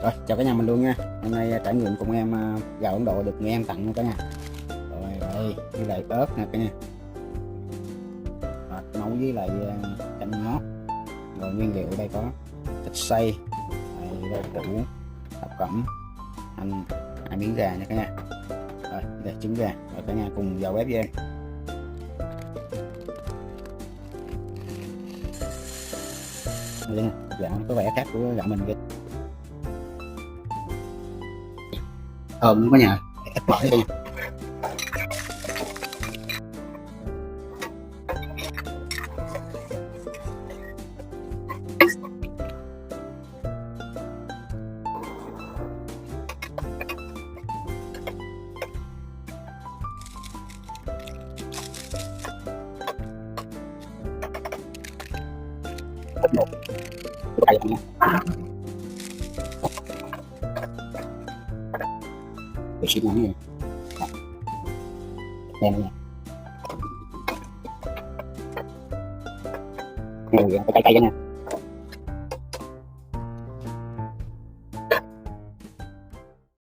Rồi chào cả nhà mình luôn nha. Hôm nay trải nghiệm cùng em gạo Ấn Độ được người em tặng cả nhà. Rồi đây với lại ớt nè cả nhà. Rồi, nấu với lại canh ngót. Rồi nguyên liệu đây có thịt xay, rau củ, thập cẩm, hành, 2 miếng gà nha cả nhà. Rồi đây trứng gà. Rồi cả nhà cùng vào bếp với em. Đây, gạo có vẻ khác của gạo mình kìa. Thơm quá nhà, ít bỏ đi nha. Một cái này để xin món này em nha, cái cay cay nha.